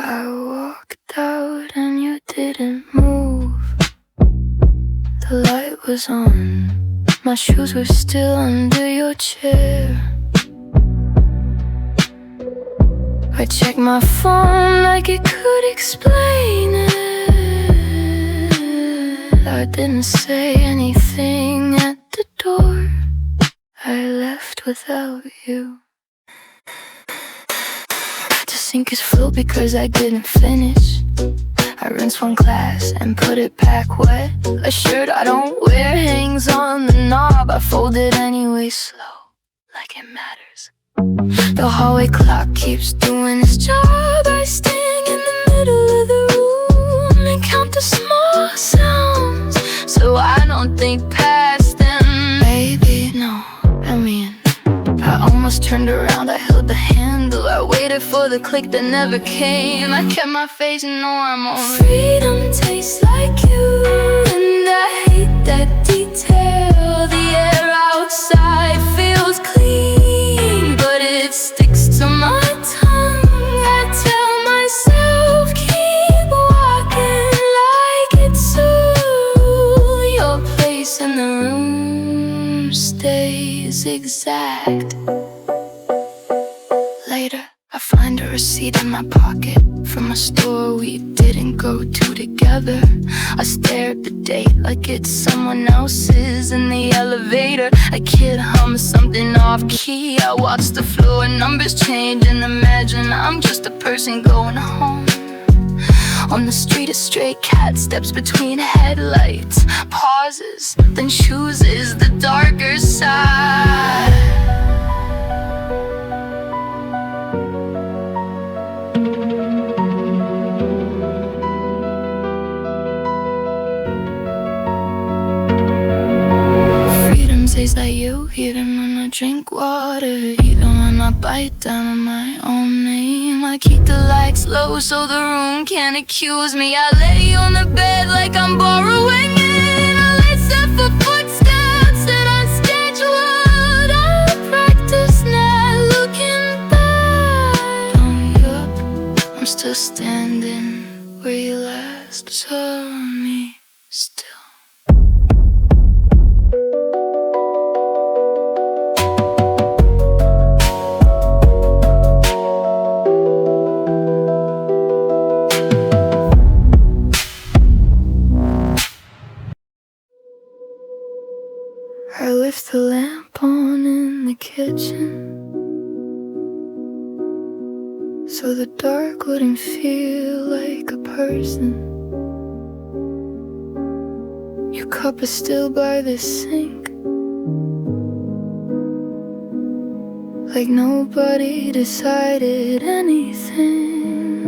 I walked out and you didn't move. The light was on, my shoes were still under your chair. I checked my phone like it could explain it. I didn't say anything at the door. I left without you. To sink is full because I didn't finish. I rinsed one glass and put it back wet. A shirt I don't wear hangs on the knob. I fold it anyway, slow, like it matters. The hallway clock keeps doing its job. I stand in the middle of the room and count the small sounds, so I don't think past them. Baby, no, I mean, I almost turned around, I held the handle. I waited for the click that never came. I kept my face normal. Freedom tastes like you, and I hate that detail. The air outside feels clean, but it sticks to my tongue. I tell myself, keep walking like it's so. Your place in the room stays exact. Later, I find a receipt in my pocket from a store we didn't go to together. I stare at the date like it's someone else's. In the elevator, a kid hums something off key. I watch the floor, numbers change, and imagine I'm just a person going home. On the street, a stray cat steps between headlights, pauses, then chooses the darker side. Tastes like you, even when I drink water, even when I bite down on my own name. I keep the lights low so the room can't accuse me. I lay on the bed like I'm borrowing it. I listen for footsteps that unscheduled. I practice not looking back on you. I'm still standing where you last saw me, still. I left the lamp on in the kitchen so the dark wouldn't feel like a person. Your cup is still by the sink, like nobody decided anything.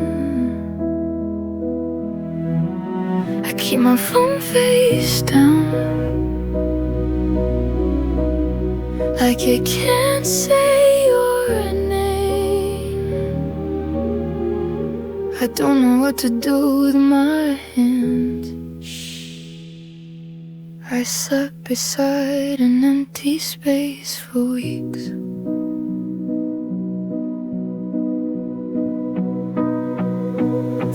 I keep my phone face down, like it can't say your name. I don't know what to do with my hands. I slept beside an empty space for weeks.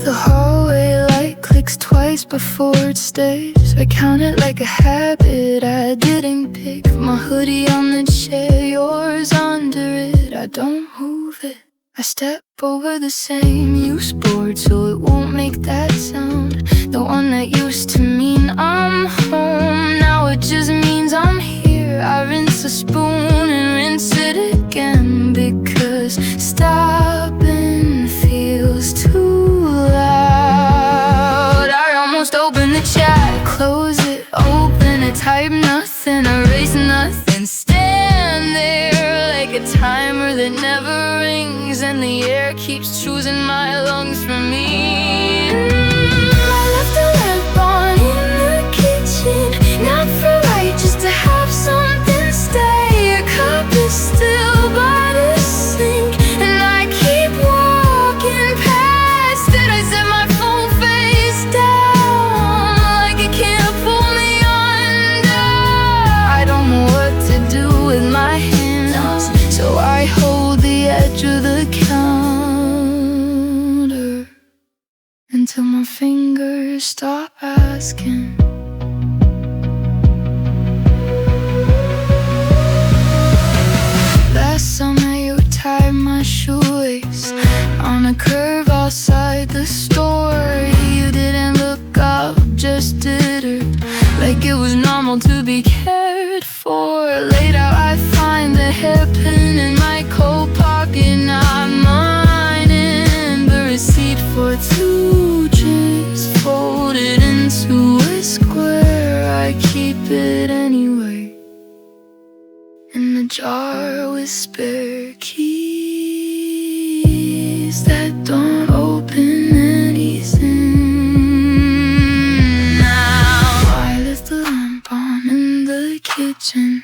The hallway light clicks twice before it stays. I count it like a habit I didn't pick. My hoodie on the chair, yours under it. I don't move it. I step over the same use board so it won't make that sound. The one that used to mean I'm home, now it just means I'm here. I rinse the spoon and rinse it again, because stopping feels too loud. I almost open the chat, close it, open it, type nothing, erase nothing. Stand there like a timer that never rings, and the air keeps choosing my lungs for me. I left the lamp on in the kitchen, not for light, just to have something stay. Your cup is still by the sink, and I keep walking past it. I set my phone face down, like it can't pull me under. I don't know what to do with my hands, so I hold the edge of the counter. till my fingers stop asking. Last summer you tied my shoelace on a curve outside the store. You didn't look up, just did it, like it was normal to be cared for. Later I find the hairpin in my coat pocket, not mine, and the receipt for 2 gins folded into a square. I keep it anyway, in a jar with spare keys that don't open anything. Now I left the lamp on in the kitchen,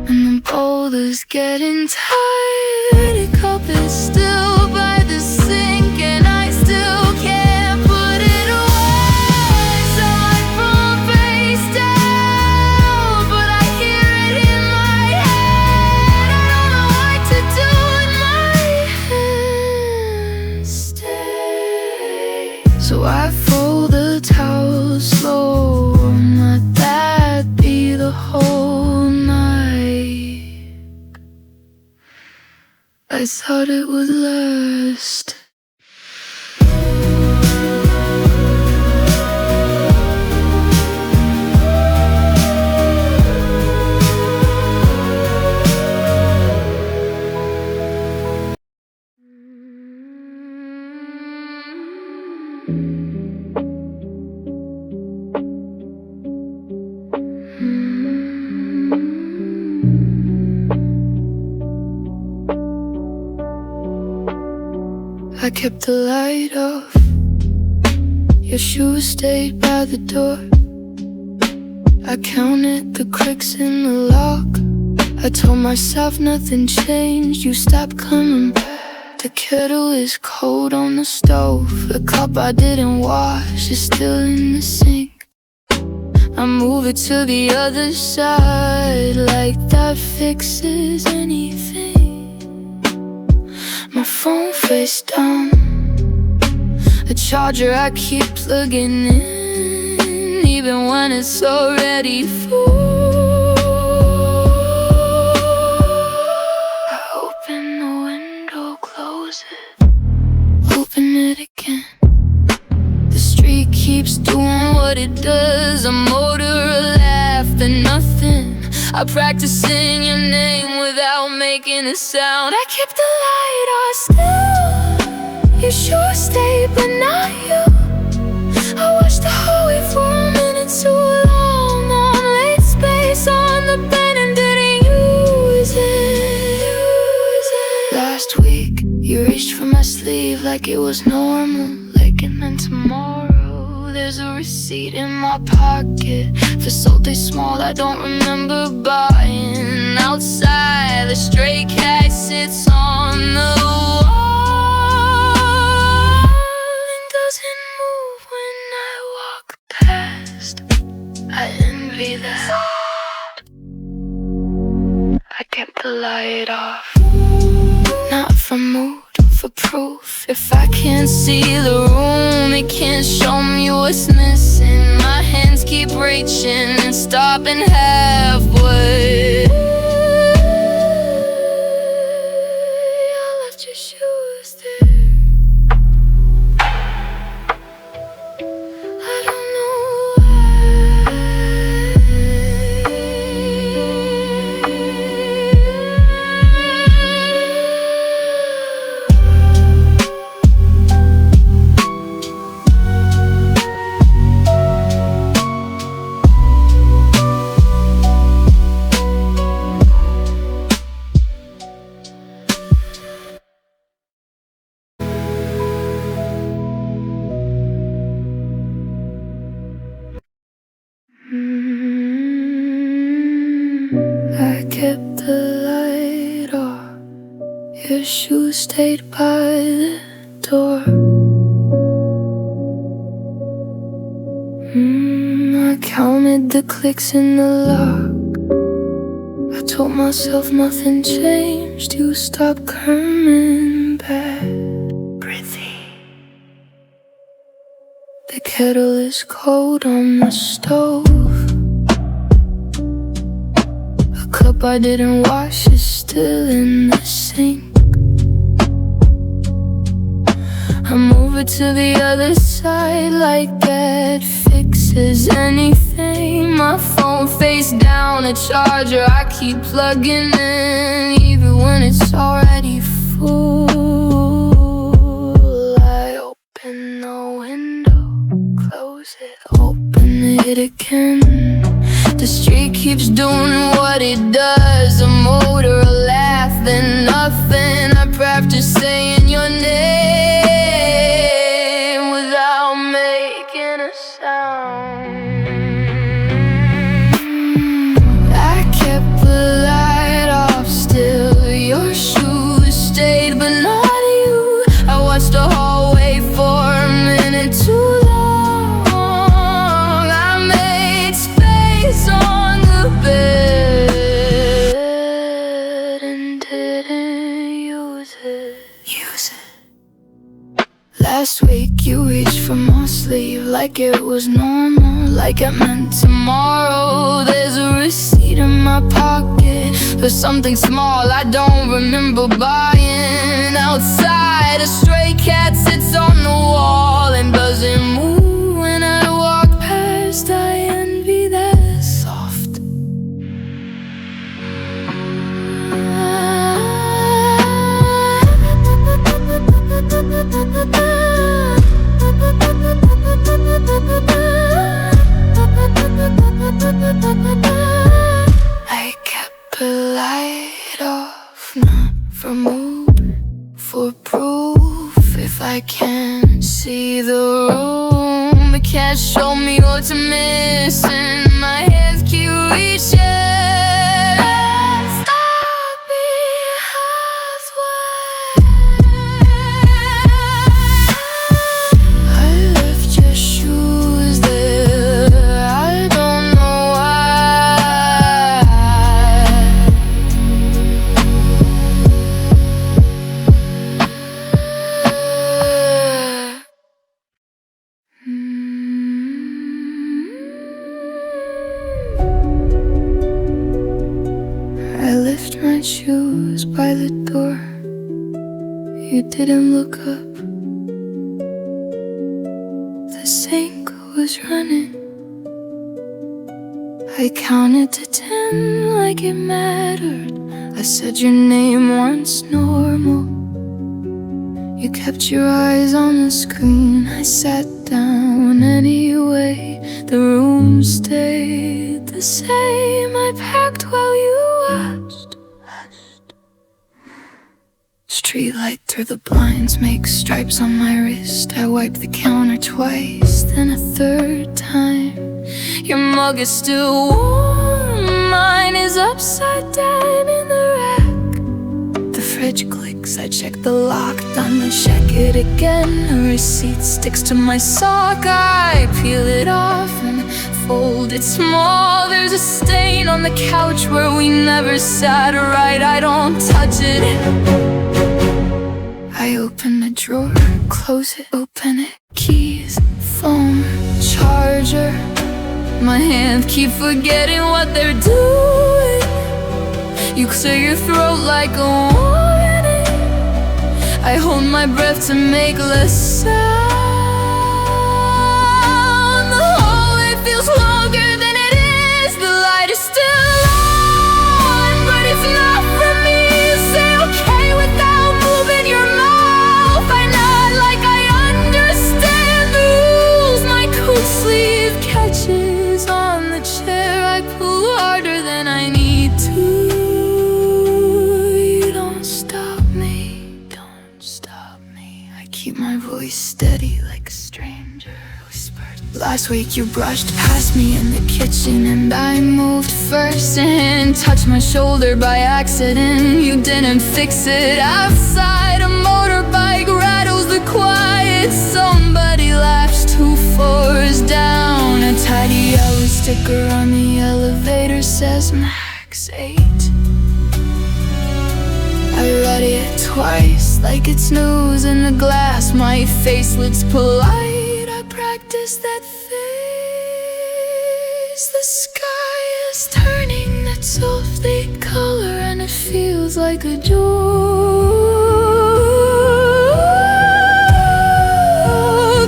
and the bowl is getting tired. A cup is still by the sink, and I still can't put it away. So I from face down, but I hear it in my head. I don't know what to do with my hands. Stay. So I fold the towel slow, and let that be the whole night. I thought it would last. I kept the light off, your shoes stayed by the door. I counted the cracks in the lock. I told myself nothing changed, you stopped coming back. The kettle is cold on the stove. The cup I didn't wash is still in the sink. I move it to the other side, like that fixes anything. My phone face down, the charger I keep plugging in, even when it's already full. I open the window, close it, open it again. The street keeps doing what it does, a motor, a laugh, and nothing. I practice saying your name without making a sound. I kept the light on still, you sure stayed but not you. I watched the hallway for a minute too long, on late space on the bed and didn't use it. Last week you reached for my sleeve like it was normal, like it meant tomorrow. There's a receipt in my pocket for something small I don't remember buying. Outside, the stray cat sits on the wall and doesn't move when I walk past. I envy that. I kept the light off, not for mood, for proof. If I can't see the room, it can't show me what's missing. My hands keep reaching and stopping halfway. I left your shoes there. I don't know I kept the light off, your shoes stayed by the door. I counted the clicks in the lock. I told myself nothing changed, you stopped coming back. Pretty. The kettle is cold on the stove. A cup I didn't wash is still in the sink. I move it to the other side like that fixes anything. My phone face down, a charger I keep plugging in, even when it's already full. I open the window, close it, open it again. The street keeps doing what it does, a motor, a laugh, then nothing. I practice saying your name without making a sound. I kept the light off still, your shoes stayed but not you. I watched the hallway for a minute too long. I made space on the bed and didn't use it. Last week you reached for my sleeve like it was normal, like it meant tomorrow. There's a receipt in my pocket for something small I don't remember buying. Outside, a stray cat sits on the wall and doesn't move when I walk past. I envy that soft. I kept the light off, not for mood, for proof. If I can't see the room, it can't show me what's missing. My hands keep reaching. Stop me halfway. I left your shoes there, I don't know why. I left my shoes by the door. You didn't look up. The sink was running. I counted to 10 like it mattered. I said your name once, normal. You kept your eyes on the screen. I sat down anyway. The room stayed the same. I packed while you watched. Streetlight through the blinds makes stripes on my wrist. I wipe the counter twice, then a third time. Your mug is still warm, mine is upside down in the rack. The fridge clicks, I check the lock, done to check it again. A receipt sticks to my sock, I peel it off and fold it small. There's a stain on the couch where we never sat right. I don't touch it. I open the drawer, close it, open it. Keys, phone, charger. My hands keep forgetting what they're doing. You clear your throat like a warning. I hold my breath to make less sound. The hallway feels longer than it is. The light is still on, but it's not for me. You say okay without moving your mouth. I nod like I understand the rules. My coat sleeve catches on the chair. I pull harder than I need to. You don't stop me, don't stop me. I keep my voice steady like a stranger whispered. Last week you brushed past me in the kitchen and I moved first and touched my shoulder by accident. You didn't fix it. Outside, a motorbike rattles the quiet. Somebody laughs 2 floors down. A tidy yellow sticker on the elevator says max 8. I read it twice like it's news in the glass. My face looks polite. I practice that face. The sky is turning that softly color, and it feels like a joke.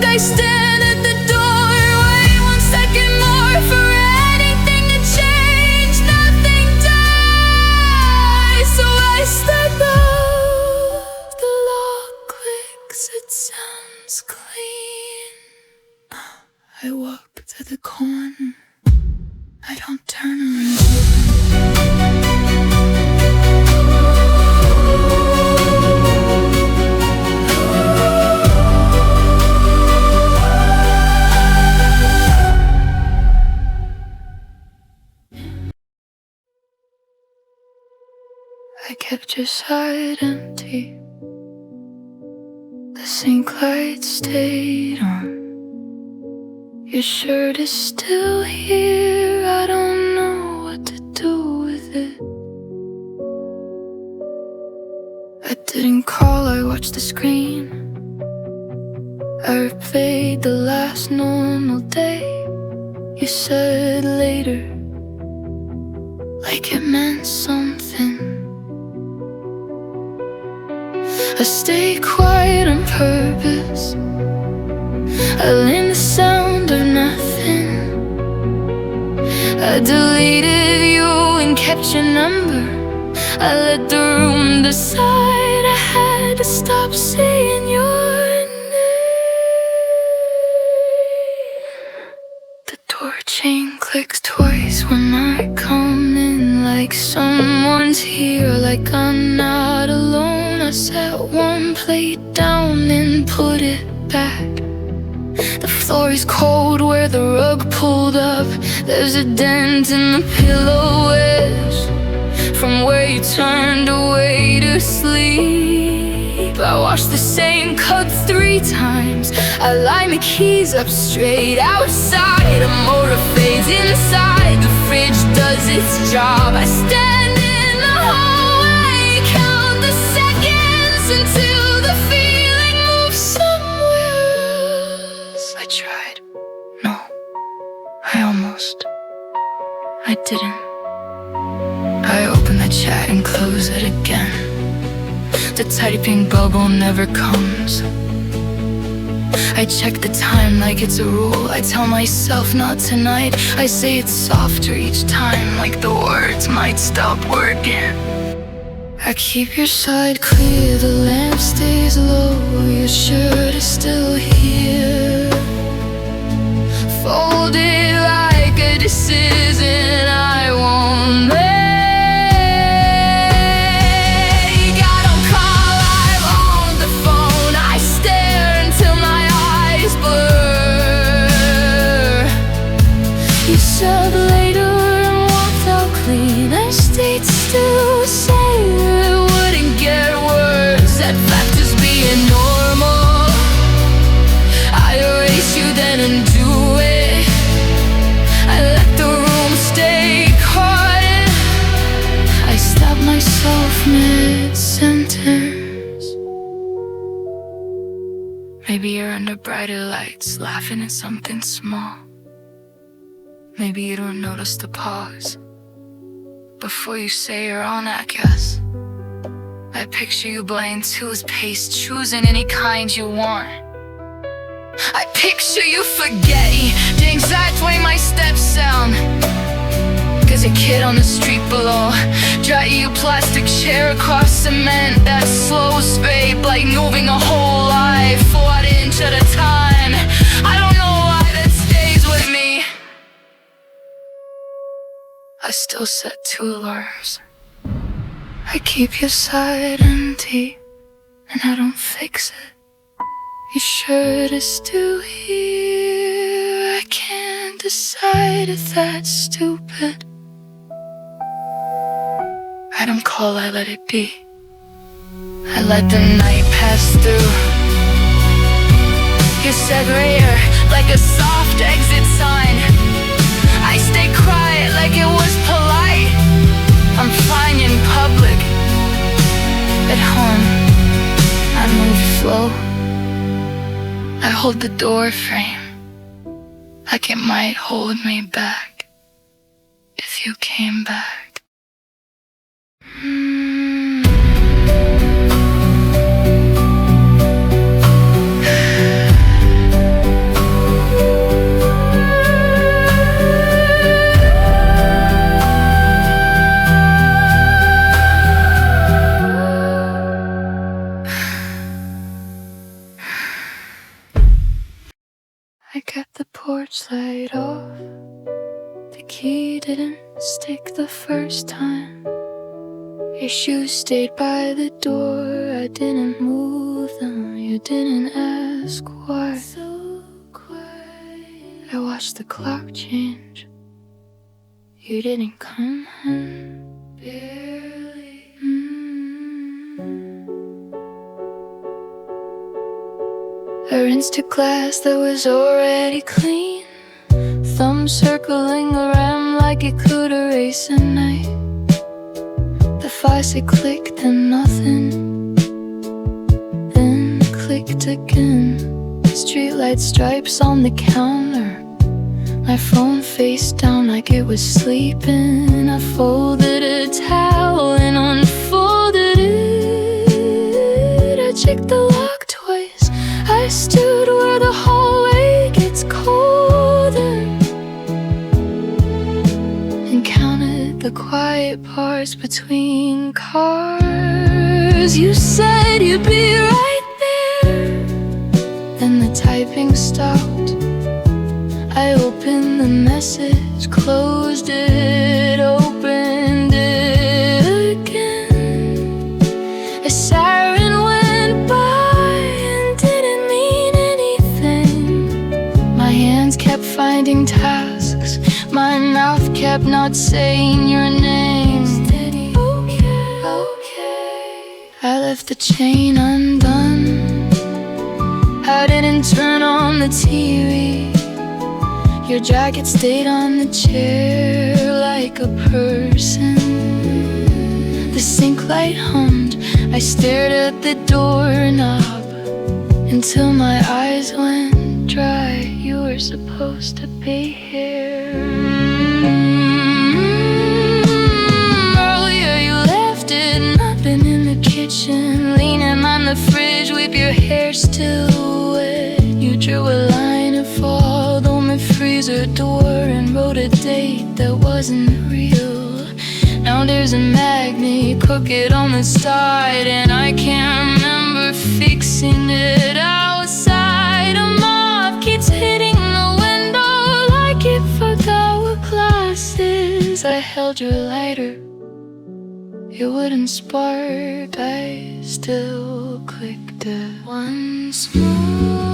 I stand at the doorway, 1 second more for anything to change. Nothing dies, so I step out. The lock clicks, it sounds clean. I walk to the corner, I don't turn around. I kept your side empty, the sink light stayed on. Your shirt is still here, I don't know what to do with it. I didn't call, I watched the screen. I replayed the last normal day. You said later, like it meant something. I stayed quiet on purpose, I learned the sound of nothing. I deleted you and kept your number. I let the room decide. I had to stop saying your name. The door chain clicks twice when I come in, like someone's here, like I'm not alone. I set one plate down and put it back. The floor is cold where the rug pulled up. There's a dent in the pillow wedge from where you turned away to sleep. I wash the same cup 3 times. I line the keys up straight. Outside, a motor fades. Inside, the fridge does its job. I stand in the hallway, count the seconds until the feeling moves somewhere else. I tried. No, I almost. I didn't. I open the chat and close it again. The typing bubble never comes. I check the time like it's a rule. I tell myself not tonight. I say it's softer each time, like the words might stop working. I keep your side clear, the lamp stays low. Your shirt is still here, folded like a decision I won't make. I don't call, I'm on the phone. I stare until my eyes blur. You said later and walked out clean. I stayed still, saying it wouldn't get worse. That fact is being normal. I erase you then undo it. I let the room stay quiet. I stop myself mid-sentence. Maybe you're under brighter lights, laughing at something small. Maybe you don't notice the pause before you say you're on, I guess. I picture you blowing toothpaste, choosing any kind you want. I picture you forgetting the exact way my steps sound. Cause a kid on the street below dragged you plastic chair across cement. That slow spade, like moving a whole life 1 inch at a time. I don't know why that stays with me. I still set 2 alarms. I keep your side empty, and I don't fix it. Your shirt is still here. I can't decide if that's stupid. I don't call, I let it be. I let the night pass through. You said later, like a soft exit sign. I stay quiet like it was polite. I'm fine in public. At home, I move slow. I hold the door frame. like it might hold me back if you came back. I kept the porch light off. The key didn't stick the first time. Your shoes stayed by the door. I didn't move them. You didn't ask why. So quiet. I watched the clock change. You didn't come home. Barely. I rinsed a glass that was already clean, thumb circling around like it could erase a night. The faucet clicked and nothing, then clicked again. Streetlight stripes on the counter, my phone face down like it was sleeping. I folded a towel and unfolded it. I checked the lock twice. I stood where the hallway gets colder and counted the quiet parts between cars. You said you'd be right there, then the typing stopped. I opened the message, closed it, opened it again. A siren went by and didn't mean anything. My hands kept finding tasks, my mouth kept not saying your name. Steady, okay, okay. I left the chain undone. I didn't turn on the TV. Your jacket stayed on the chair like a person. The sink light hummed. I stared at the doorknob until my eyes went dry. You were supposed to be here. Earlier you left it, nothing in the kitchen, leaning on the fridge with your hair still wet. You drew a line of fall on the freezer door and wrote a date that wasn't real. Now there's a magnet crooked on the side, and I can't remember fixing it outside. A moth keeps hitting the window like it forgot what glass is. I held your lighter, it wouldn't spark. I still clicked it once more.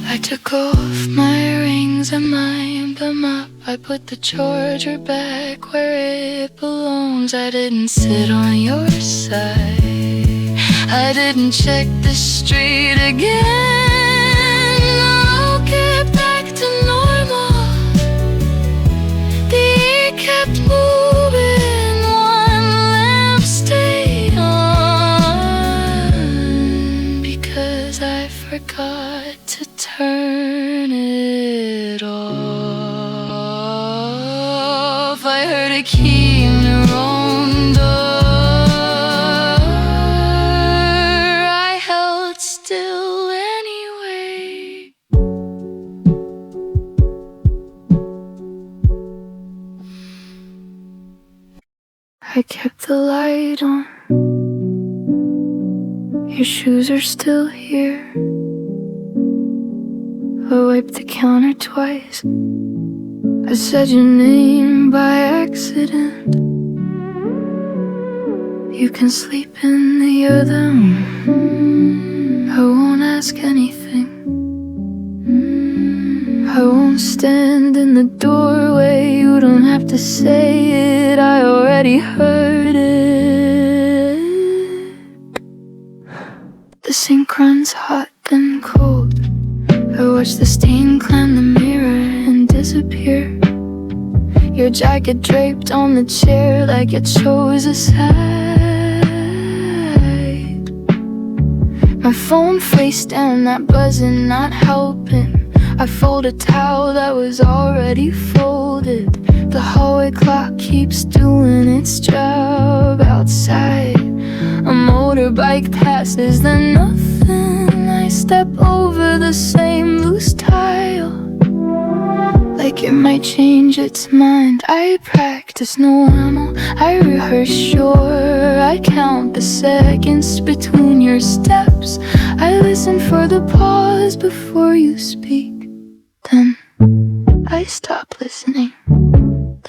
I took off my rings and lined them up. I put the charger back where it belongs. I didn't sit on your side. I didn't check the street again. I'll get back to normal. The year kept moving, one lamp stayed on because I forgot to turn it off. I heard a key in your own door. I held still anyway. I kept the light on. Your shoes are still here. I wiped the counter twice. I said your name by accident. You can sleep in the other room. I won't ask anything. I won't stand in the doorway. You don't have to say it, I already heard it. The The sink runs hot then cold. I watch the stain climb the mirror and disappear. Your jacket draped on the chair like you chose a side. My phone face down, not buzzing, not helping. I fold a towel that was already folded. The hallway clock keeps doing its job outside. A motorbike passes, then nothing. I step over the same loose tile, like it might change its mind. I practice no ammo, I rehearse sure. I count the seconds between your steps. I listen for the pause before you speak. Then I stop listening.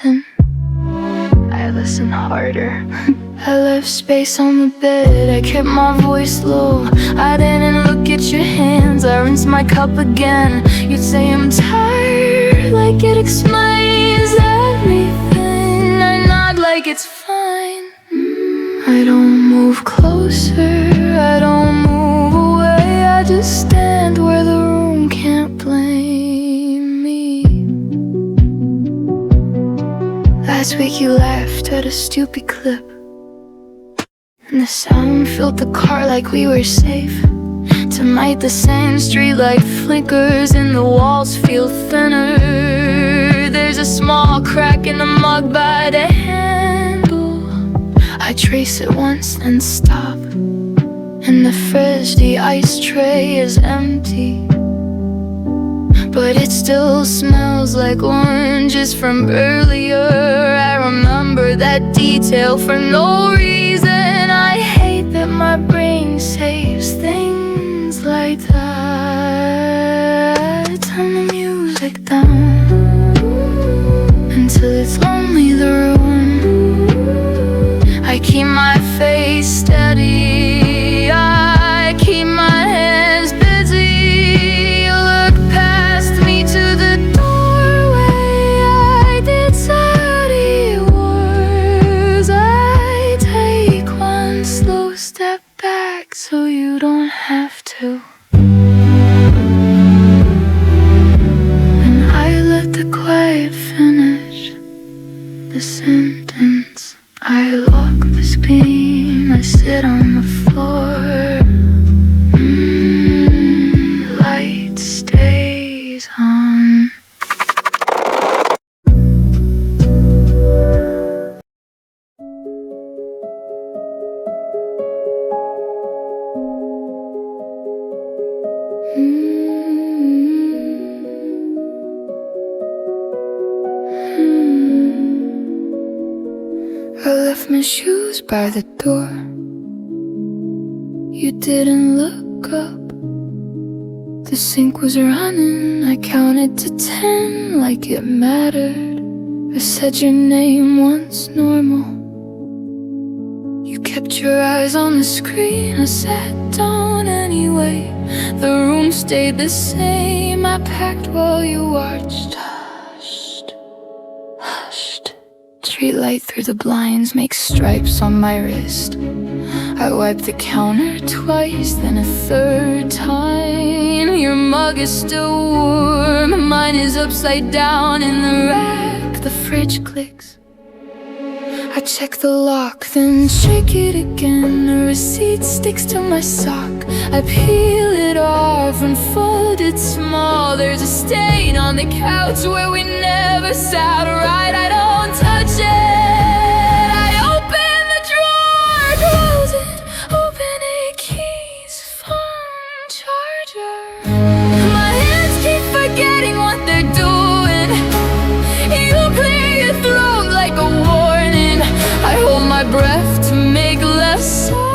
Then I listen harder. I left space on the bed, I kept my voice low. I didn't look at your hands, I rinsed my cup again. You'd say I'm tired, like it explains everything. I nod like it's fine. I don't move closer, I don't move away. I just stand where the room can't blame me. Last week you laughed at a stupid clip, and the sound filled the car like we were safe. Tonight the sand streetlight flickers and the walls feel thinner. There's a small crack in the mug by the handle. I trace it once and stop. In the fridge the ice tray is empty, but it still smells like oranges from earlier. I remember that detail for no reason. I hate that my brain saves things like that. Turn the music down until it's only the room. I keep my face steady, I keep my hands busy. You look past me to the doorway. I decide words. I take one slow step back so you don't have to. And I let the quiet finish the sentence. I lock the screen, I sit on the floor. Light stays on. I left my shoes by the door. You didn't look up. The sink was running, I counted to 10 like it mattered. I said your name once, normal. You kept your eyes on the screen, I sat down anyway. The room stayed the same, I packed while you watched. Hushed, hushed. Streetlight through the blinds makes stripes on my wrist. I wipe the counter twice, then a third time. Your mug is still warm, mine is upside down in the rack. The fridge clicks. I check the lock, then shake it again. The receipt sticks to my sock. I peel it off and fold it small. There's a stain on the couch where we never sat right. I don't touch it. I open the drawer, close it, open it, keys, phone, charger. My hands keep forgetting what they're doing. You clear your throat like a warning. I hold my breath to make less sound.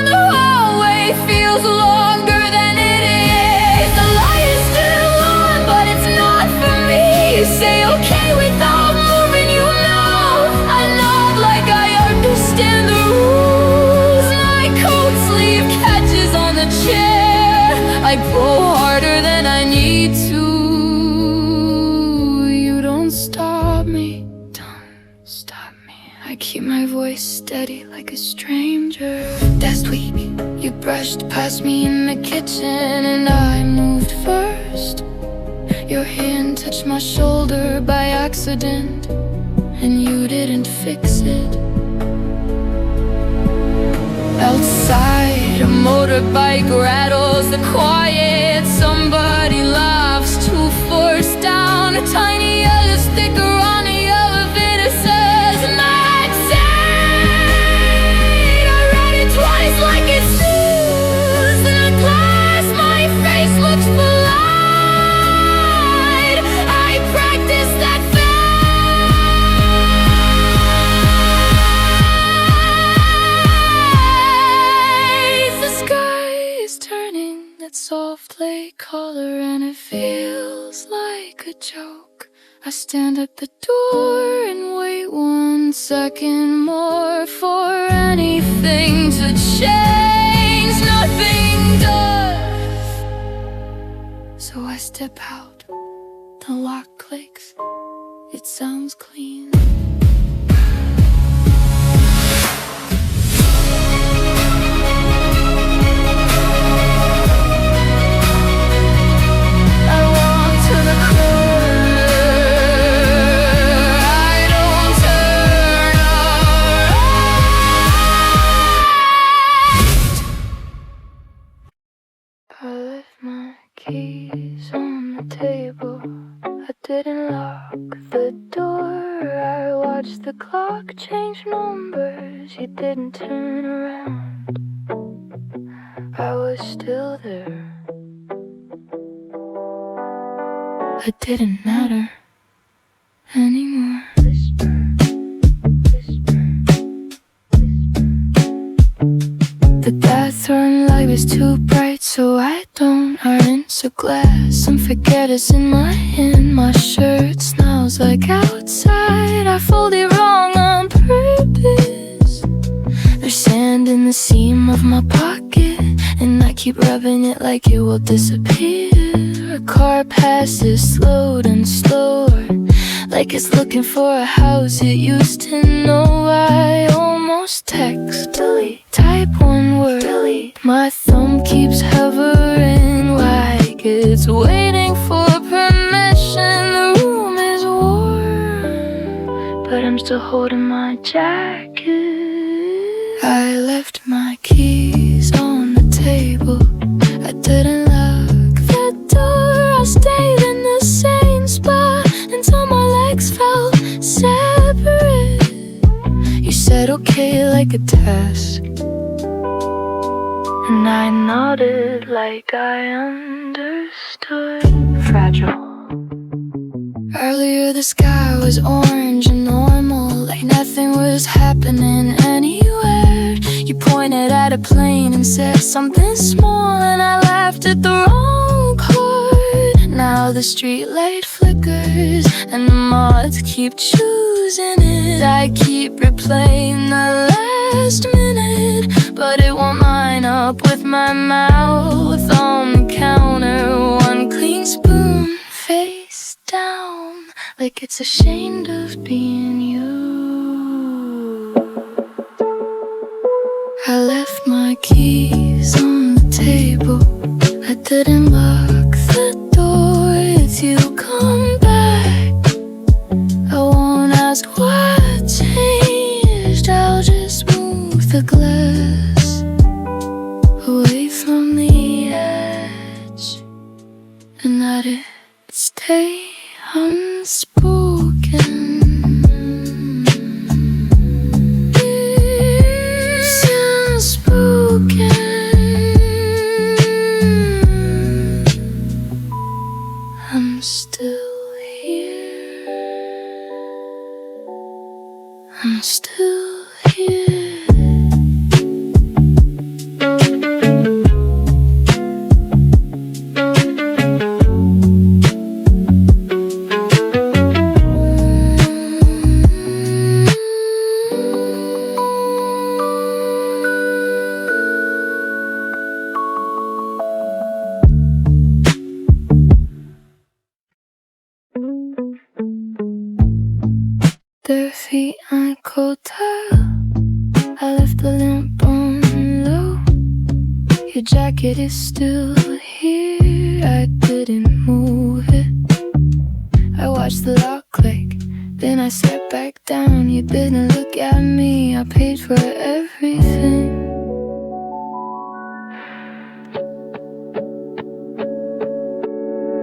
The hallway feels longer than it is. The light is still on, but it's not for me. You say okay without moving, you know. I nod like I understand the rules. My coat sleeve catches on the chair. I pull harder than I need to. You don't stop me. Stop me. I keep my voice steady like a stranger. Last week You brushed past me in the kitchen and I moved first. Your hand touched my shoulder by accident and you didn't fix it. Outside, a motorbike rattles the quiet. Somebody laughs to force down a tiny yellow sticker on the elevator says Nightside. I read it twice like it's news. In a class, my face looks belied. I practiced that softly color and it feels like a joke. I stand at the door and wait 1 second more for anything to change. Nothing does. So I step out. The lock clicks. It sounds clean. I left my keys on the table. I didn't lock the door. I watched the clock change numbers. You didn't turn around. I was still there. It didn't matter anymore. The bathroom light was too bright, so I don't rinse a glass. Some forget it's in my hand. My shirt smells like outside. I fold it wrong on purpose. There's sand in the seam of my pocket, and I keep rubbing it like it will disappear. A car passes slowed and slower, like it's looking for a house it used to know. I almost text delete, type 1 word delete. My thumb keeps hovering like it's waiting for permission. The room is warm, but I'm still holding my jacket. I left my keys on the table. I didn't lock the door. I stayed in the same spot until my legs felt separate. You said okay like a task, and I nodded like I understood. Fragile. Earlier the sky was orange and normal, like nothing was happening anywhere. You pointed at a plane and said something small, and I laughed at the wrong chord. Now the street light flickers and the moths keep choosing it. I keep replaying the last minute, but it won't line up with my mouth on the counter. 1 clean spoon, face down, like it's ashamed of being you. I left my keys on the table. I didn't lock the door. If you come back, I won't ask what changed. I'll just move the glass away from the edge and let it stay unspoken. It's unspoken. I'm still here. I'm still here. Their feet on cold tile. I left the lamp on low. Your jacket is still here, I didn't move it. I watched the lock click, then I sat back down. You didn't look at me, I paid for everything.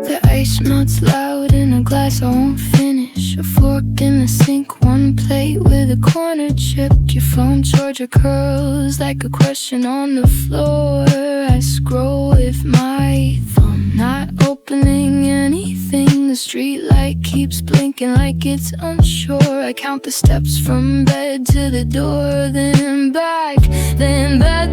The ice melts loud in a glass I won't finish. A fork in the sink, one plate with a corner chipped. Your phone charger curls like a question on the floor. I scroll with my thumb, not opening anything. The street light keeps blinking like it's unsure. I count the steps from bed to the door, then back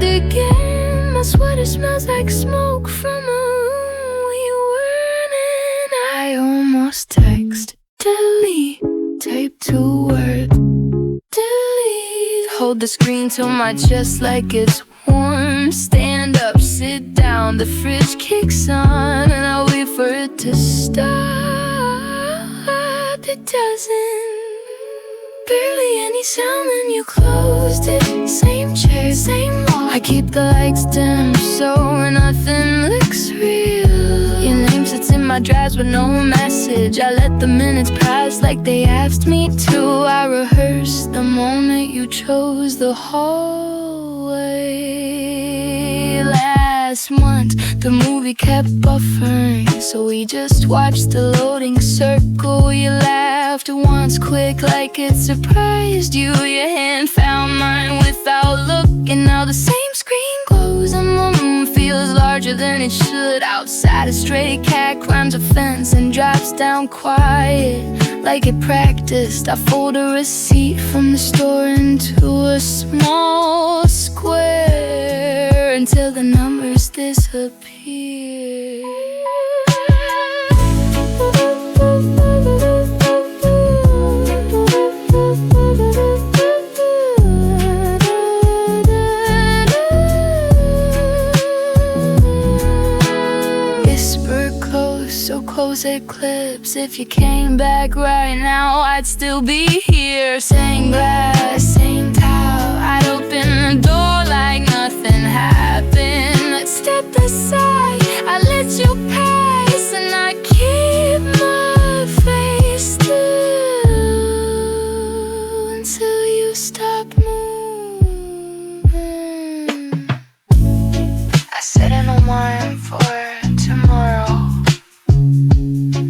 again. My sweater smells like smoke from a room we weren't in. I almost text, delete, tape to word, delete. Hold the screen to my chest like it's warm. Stand up, sit down, the fridge kicks on, and I wait for it to stop. It doesn't. Barely any sound when you closed it. Same chair, same wall. I keep the lights dim so nothing looks real. Your name sits in my drafts with no message. I let the minutes pass like they asked me to. I rehearsed the moment you chose the hallway. Last month the movie kept buffering, so we just watched the loading circle. You laughed once quick like it surprised you. Your hand found mine without looking. Now the same screen glows and the room feels larger than it should. Outside a stray cat climbs a fence and drops down quiet like it practiced. I fold a receipt from the store into a small square until the numbers disappear. Whisper close, so close it clips. If you came back right now, I'd still be here. Same glass, same towel. I'd open the door like nothing happened. Let's step aside, I let you pass, and I keep my face still until you stop moving. I set an alarm for tomorrow.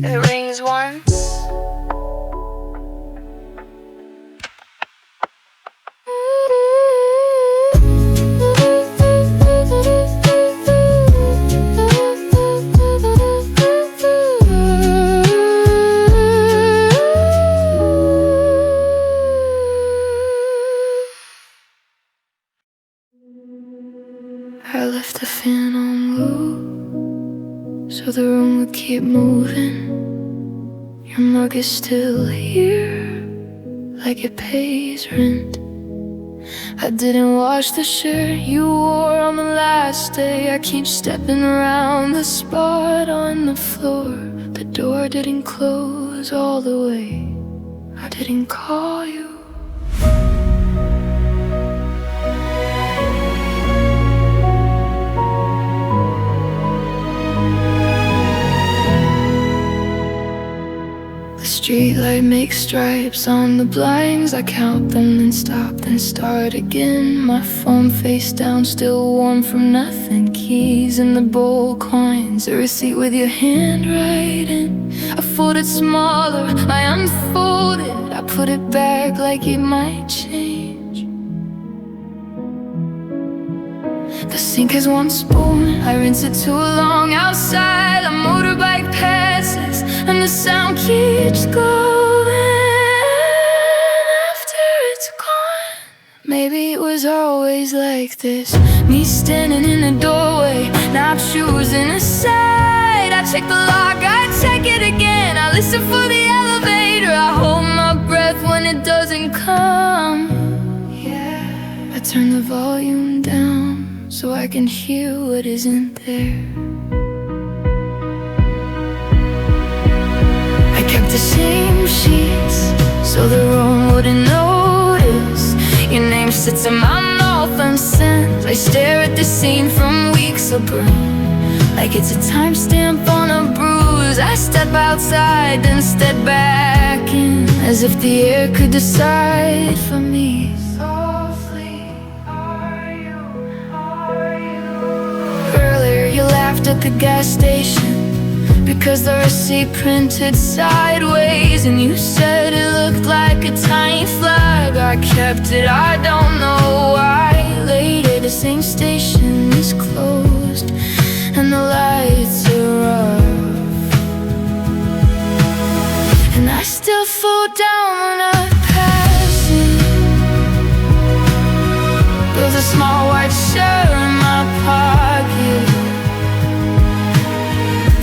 It rings once, I left the fan on low so the room would keep moving. Your mug is still here, like it pays rent. I didn't wash the shirt you wore on the last day. I keep stepping around the spot on the floor. The door didn't close all the way. I didn't call you. The streetlight makes stripes on the blinds. I count them, then stop, then start again. My phone face down, still warm from nothing. Keys in the bowl, coins, a receipt with your handwriting. I fold it smaller, I unfold it. I put it back like it might change. The sink has one spoon, I rinse it too long outside. A motorbike passes and the sound keeps going after it's gone. Maybe it was always like this, me standing in the doorway, not choosing a side. I check the lock, I check it again. I listen for the elevator, I hold my breath when it doesn't come. I turn the volume down so I can hear what isn't there. I kept the same sheets so the room wouldn't notice. Your name sits in my mouth and sense. I stare at the scene from weeks of burn, like it's a timestamp on a bruise. I step outside, then step back in, as if the air could decide for me. Softly, are you? Earlier you laughed at the gas station because the receipt printed sideways, and you said it looked like a tiny flag. I kept it, I don't know why. Later the same station is closed and the lights are off, and I still fall down when I pass it. There's a small white shirt in my pocket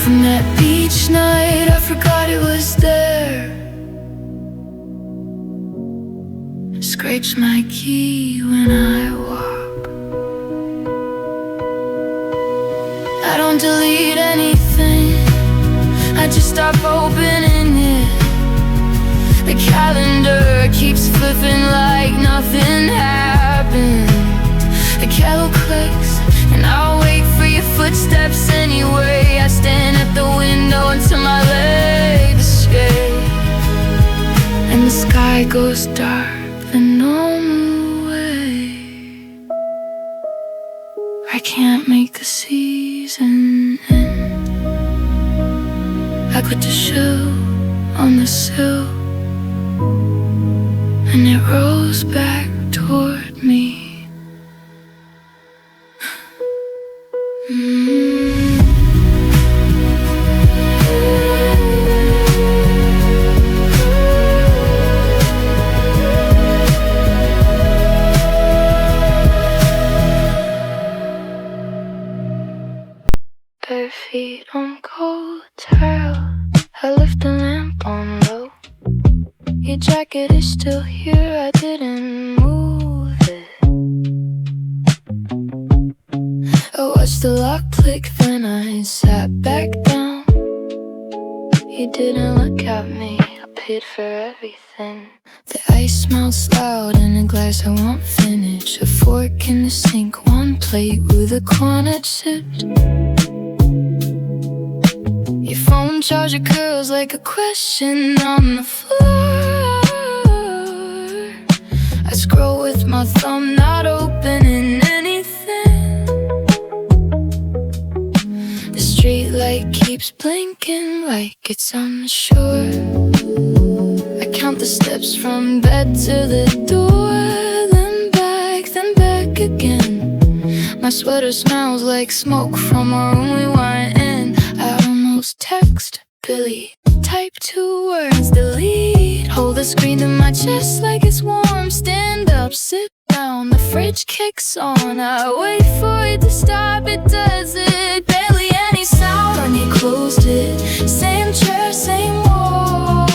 from that beach night. I forgot it was there. Scrapes my key when I walk. I don't delete anything, I just stop opening it. The calendar keeps flipping like nothing happened. The kettle clicks and I'll wait for your footsteps anyway. I stand at the window until my legs escape, and the sky goes dark the normal way. I can't make the season end. I put the shoe on the sill, and it rolls back toward me. Bare feet on cold tile, I lift the lamp on low. Your jacket is still here, I didn't move it. I watched the lock click, then I sat back down. You didn't look at me, I paid for everything. The ice smells loud in a glass I won't finish. A fork in the sink, one plate with a corner chipped. Your phone charger curls like a question on the floor. I scroll with my thumb, not opening anything. The street light keeps blinking like it's unsure. I count the steps from bed to the door, then back again. My sweater smells like smoke from a room we weren't in. I almost text Billy, type 2 words, delete. Hold the screen to my chest like it's warm. Stand up, sit down, the fridge kicks on. I wait for it to stop, it does it. Barely any sound when you closed it. Same chair, same wall.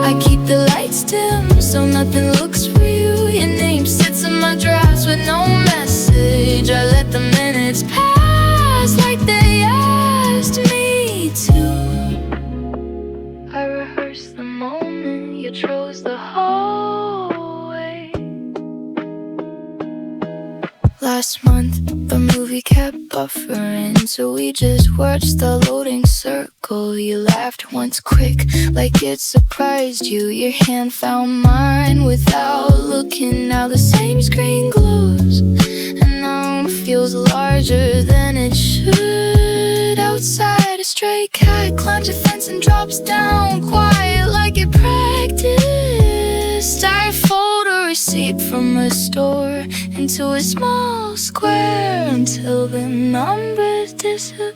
I keep the lights dim so nothing looks for you. Your name sits in my drafts with no message. I let the minutes pass like they asked me to. I rehearsed the moment you chose the hallway. Last month, the movie kept buffering, so we just watched the loading circle. You laughed once quick, like it surprised you. Your hand found mine without looking. Now the same screen glows, and the room feels larger than it should. Outside, a stray cat climbs a fence and drops down, quiet like it practiced. I fold a receipt from a store into a small square until the numbers disappear.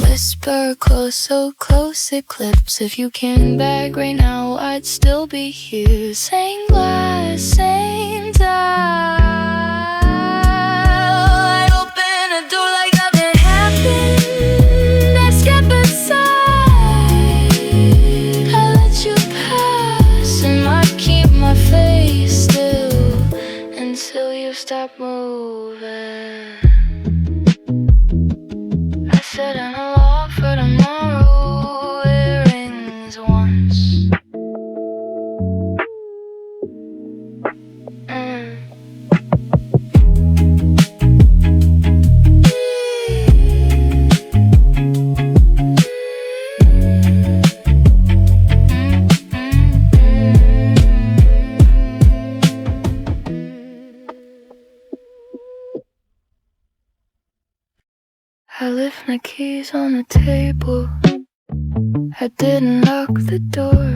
Whisper close, so close it clips. If you came back right now, I'd still be here. Same glass, same dial. I'd open a door like nothing happened. I'd step aside, I'd let you pass, and I'd keep my face still until you over. I said I'm all for tomorrow. It rings once. I left my keys on the table. I didn't lock the door.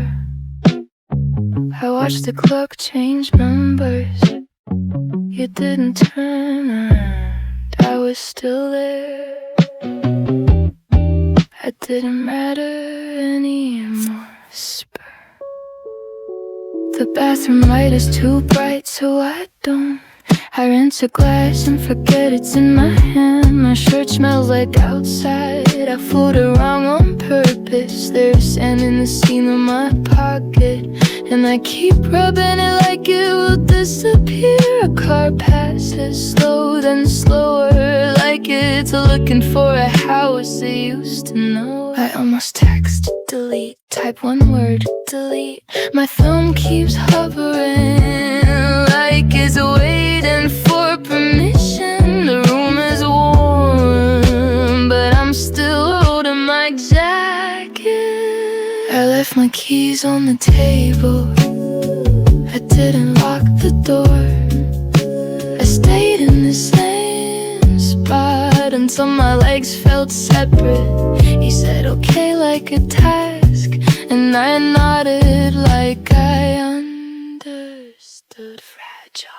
I watched the clock change numbers. You didn't turn around. I was still there. I didn't matter anymore. Spur. The bathroom light is too bright, so I don't. I rinse a glass and forget it's in my hand. My shirt smells like outside. I fooled around on purpose. There's sand in the seam of my pocket, and I keep rubbing it like it will disappear. A car passes slow, then slower, like it's looking for a house it used to know. I almost text, delete, type one word, delete. My thumb keeps hovering like it's waiting for permission. The room is warm, but I'm still holding my jacket. I left my keys on the table. I didn't lock the door. I stayed in the same spot until my legs felt separate. He said okay like a task, and I nodded like I understood. Fragile.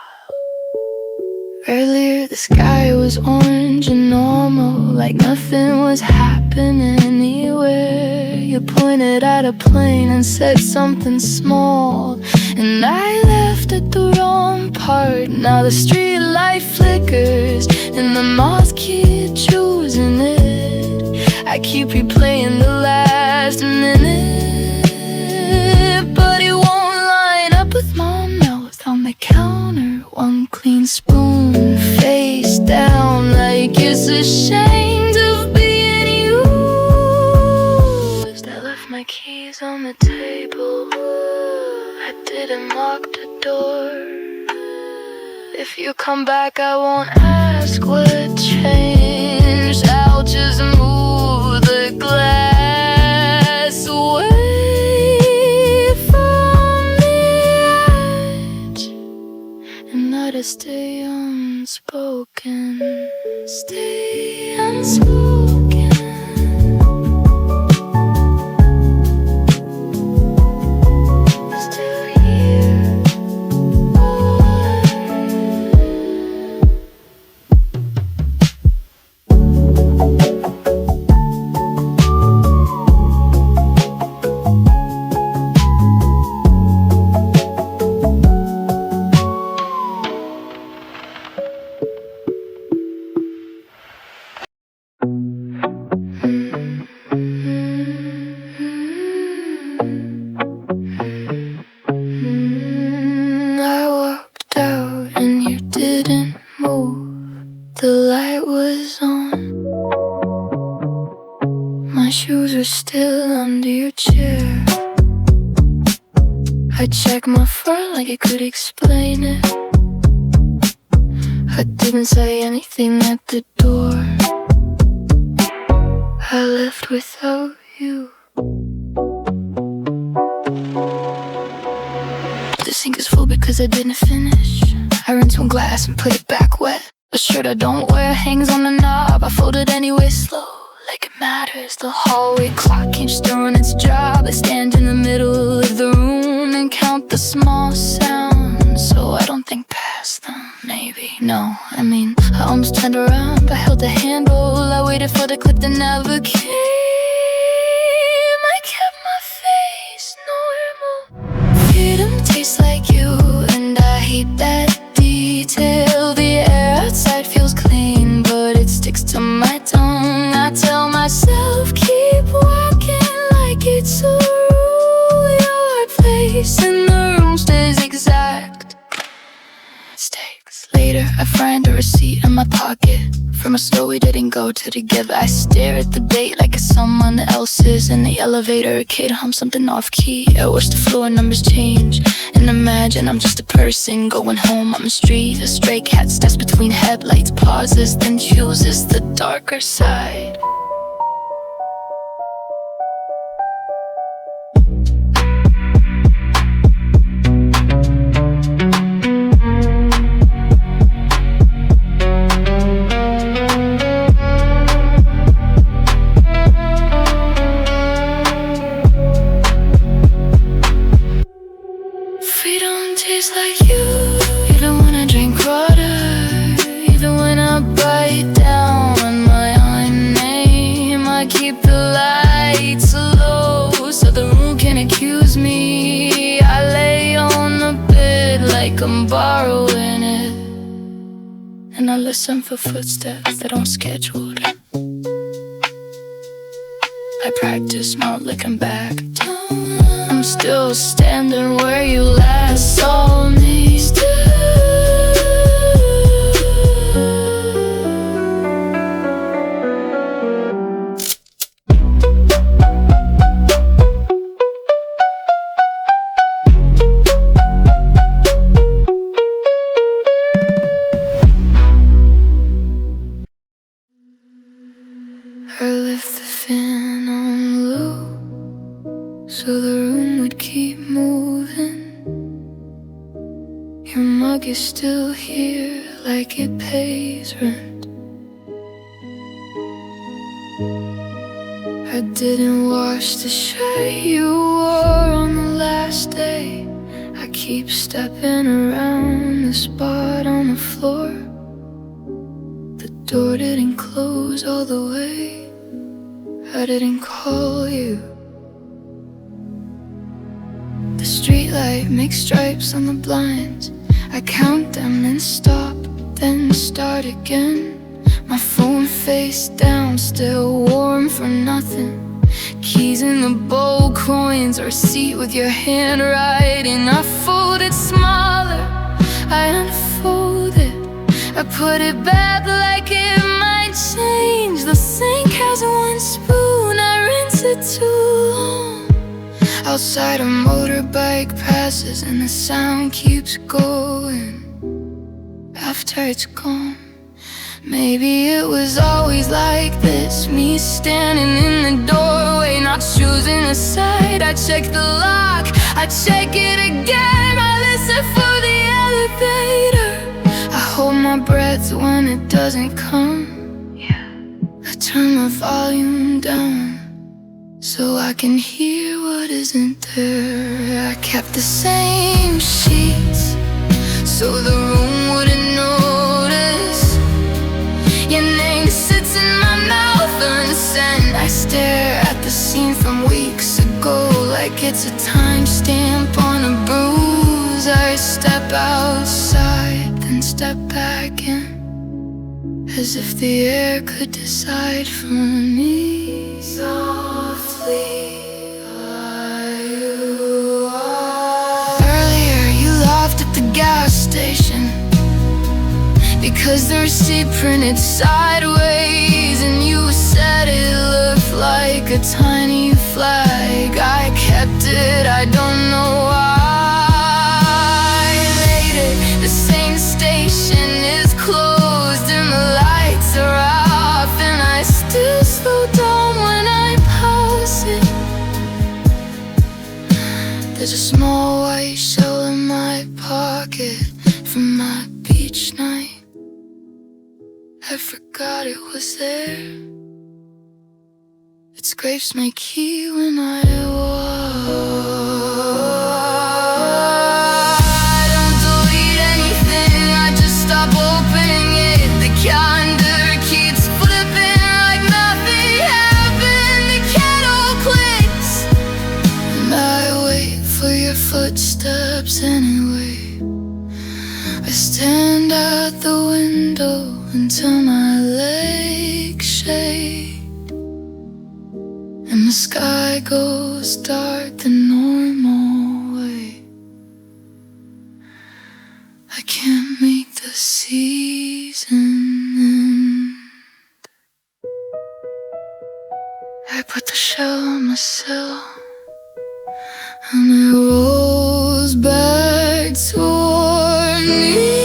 Earlier the sky was orange and normal, like nothing was happening anywhere. You pointed at a plane and said something small, and I left at the wrong part. Now the street light flickers and the moths keep choosing it. I keep replaying the last minute, but it won't line up with my mouth on the counter. One clean spoon, face down, like it's ashamed of being used. I left my keys on the table. I didn't lock the door. If you come back, I won't ask what changed. I'll just move the glass away from the edge and let it stay unspoken. Stay unspoken. Still here. I walked out and you didn't move. The light was on. My shoes were still under your chair. I checked my fur like it could explain it. I didn't say anything at the door. I left without you. The sink is full because I didn't finish. I rinsed one glass and put it back wet. A shirt I don't wear hangs on the knob. I fold it anyway, slow, like it matters. The hallway clock keeps doing its job. I stand in the middle of the room and count the small sounds, so I don't think past them. Maybe, no, I mean, I almost turned around. I held the handle. I waited for the clip that never came. I kept my face normal. Freedom tastes like you, and I hate that detail. The air outside feels clean, but it sticks to my tongue. I tell myself, keep walking like it's a rule. Your place in the room stays exact. Mistakes. Later, I find a receipt feet in my pocket. From a store we didn't go to together. I stare at the date like it's someone else's. In the elevator, a kid hums something off-key. I wish the floor numbers change. And imagine I'm just a person going home on the street. A stray cat steps between headlights, pauses, then chooses the darker side. Freedom tastes like you, even when I drink water, even when I bite down on my own name. I keep the lights low so the room can accuse me. I lay on the bed like I'm borrowing it, and I listen for footsteps that aren't scheduled. I practice not looking back. I'm still standing where you last saw me still. Her left the fan on low so the room would keep moving. Your mug is still here like it pays rent. I didn't wash the shirt you wore on the last day. I keep stepping around the spot on the floor. The door didn't close all the way. I didn't call you. The streetlight makes stripes on the blinds. I count them and stop, then start again. My phone face down, still warm for nothing. Keys in the bowl, coins, or a seat with your handwriting. I fold it smaller, I unfold it, I put it back like it might change. The sink has one spoon, I rinse it too long. Outside a motorbike passes and the sound keeps going after it's gone. Maybe it was always like this, me standing in the doorway, not choosing a side. I check the lock, I check it again. I listen for the elevator, I hold my breath when it doesn't come. I turn my volume down so I can hear what isn't there. I kept the same sheets so the room wouldn't notice. Your name sits in my mouth unsent. I stare at the scene from weeks ago like it's a timestamp on a bruise. I step outside, then step back in, as if the air could decide for me. Softly, you are. Earlier you laughed at the gas station because the receipt printed sideways, and you said it looked like a tiny flag. I kept it, I don't know why. Later, the same station is closed and the lights are off, and I still slow down when I pause it. There's a small white shell in my pocket from my beach night. I forgot it was there. It scrapes my key when I walk. I don't delete anything, I just stop opening it. The calendar keeps flipping like nothing happened. The kettle clicks and I wait for your footsteps anyway. I stand at the window until my legs shake and the sky goes dark the normal way. I can't make the season cell, and it rolls back toward me.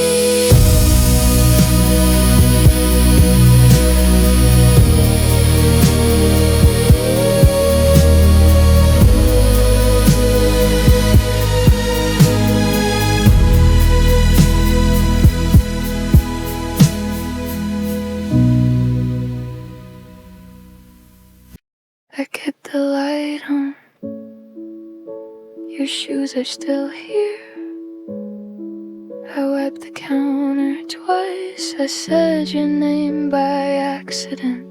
I get the light on. Your shoes are still here. I wiped the counter twice. I said your name by accident.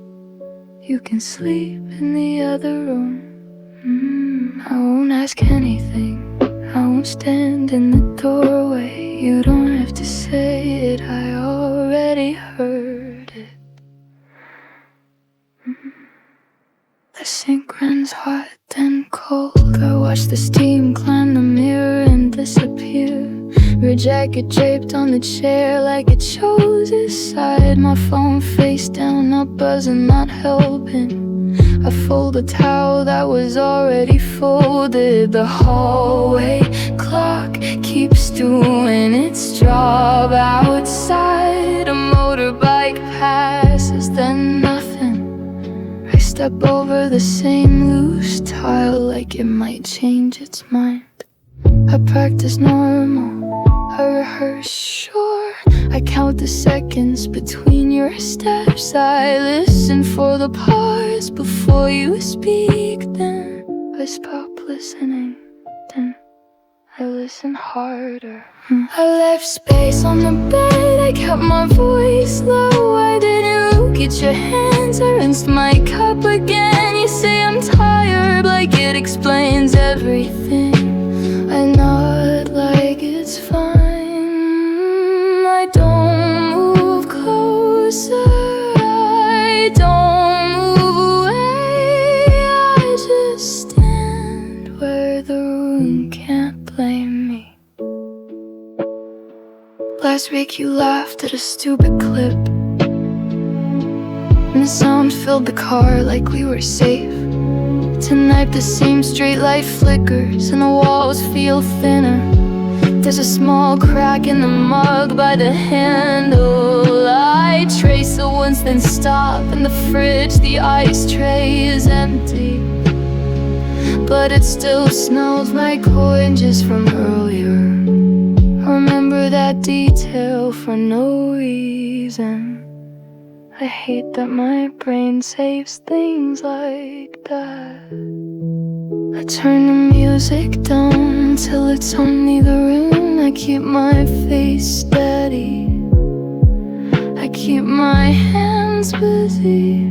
You can sleep in the other room. I won't ask anything. I won't stand in the doorway. You don't have to say it, I already heard it. The sink runs hot then cold. I watch the steam climb the mirror and disappear. Her jacket draped on the chair like it chose its side. My phone face down, not buzzing, not helping. I fold a towel that was already folded. The hallway clock keeps doing its job outside. A motorbike passes, then nothing. I step over the same loose tile like it might change its mind. I practice normal, I rehearse sure. I count the seconds between your steps. I listen for the pause before you speak. Then I stop listening, then I listen harder. I left space on the bed, I kept my voice low. I didn't look at your hands, I rinsed my cup again. You say I'm tired, like it explains everything. I nod like it's fine. I don't move closer, I don't move away. I just stand where the room can't blame me. Last week you laughed at a stupid clip, and the sound filled the car like we were safe. Tonight the same straight light flickers and the walls feel thinner. There's a small crack in the mug by the handle. I trace it once then stop. In the fridge the ice tray is empty, but it still smells like oranges from earlier. I remember that detail for no reason. I hate that my brain saves things like that. I turn the music down till it's only the room. I keep my face steady, I keep my hands busy.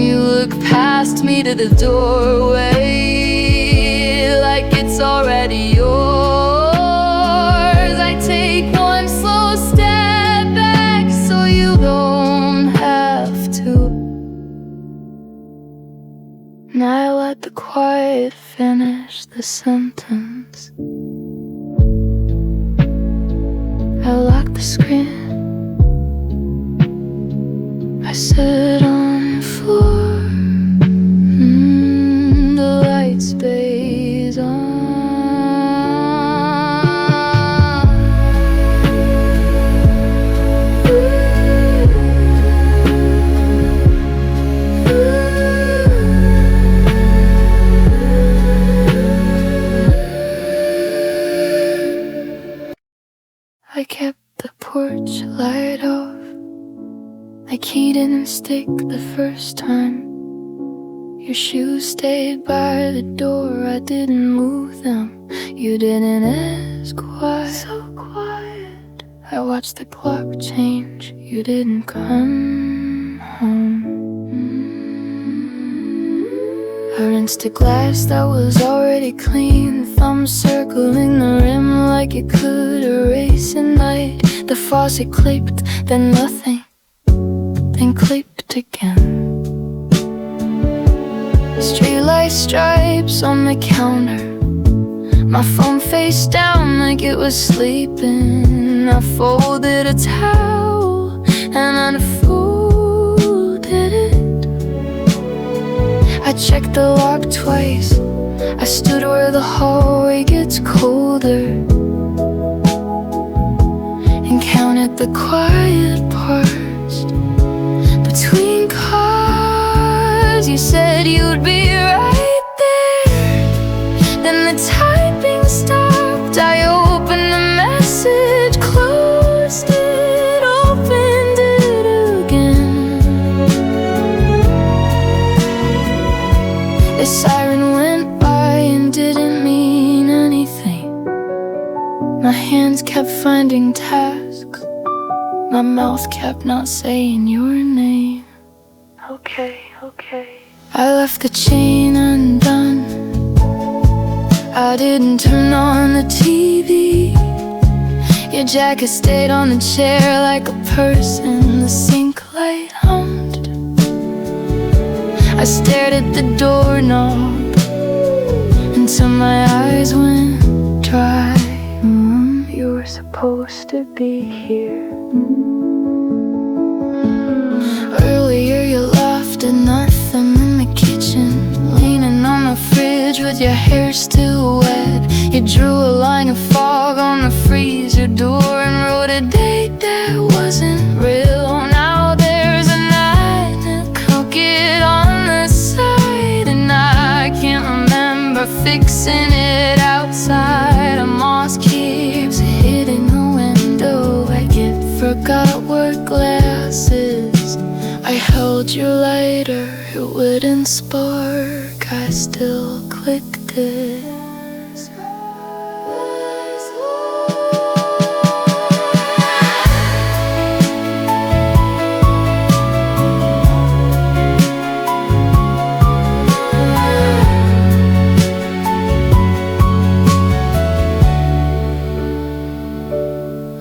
You look past me to the doorway like it's already yours. I take one slow step back so you don't have to. And I let the quiet finish the sentence. I lock the screen, I sit on the floor. The light stays on. I kept the porch light off. My key didn't stick the first time. Your shoes stayed by the door, I didn't move them. You didn't ask why. So quiet. I watched the clock change, you didn't come home. I rinsed a glass that was already clean, thumbs circling the rim like it could erase a night. The faucet clipped, then nothing, then clipped again. Streetlight stripes on the counter, my phone face down like it was sleeping. I folded a towel and unfolded it. checked the lock twice. I stood where the hallway gets colder and counted the quiet parts between cars. You said you'd be right there. Then the typing stopped. I opened the message, closed it, opened it again. The siren went by and didn't mean anything. My hands kept finding tasks. My mouth kept not saying your name. Okay. I left the chain undone. I didn't turn on the TV. Your jacket stayed on the chair like a person. The sink light hummed. I stared at the doorknob until my eyes went dry. You were supposed to be here. Earlier you laughed at nothing in the kitchen, leaning on the fridge with your hair still wet. You drew a line of fog on the freezer door and wrote a date that wasn't real. Now there's a night to cook it on the side, and I can't remember fixing it outside. A moss keeps hitting the window like it forgot what glasses. I held your lighter, it wouldn't spark. I still clicked it.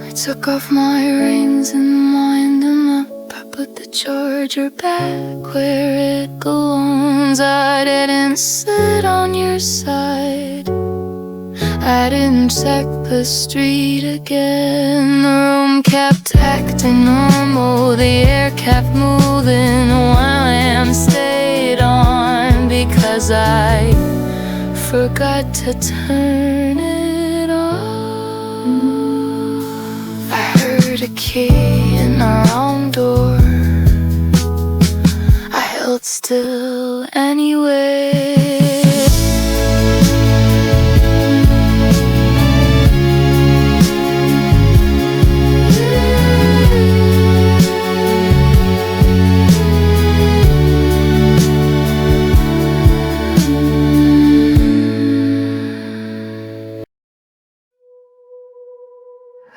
I took off my rings and wind them up. I put the charger back where it belongs. I didn't sit on your side. I didn't check the street again. The room kept acting normal. The air kept moving. One lamp stayed on because I forgot to turn it on. I heard a key in the wrong door. I held still anyway.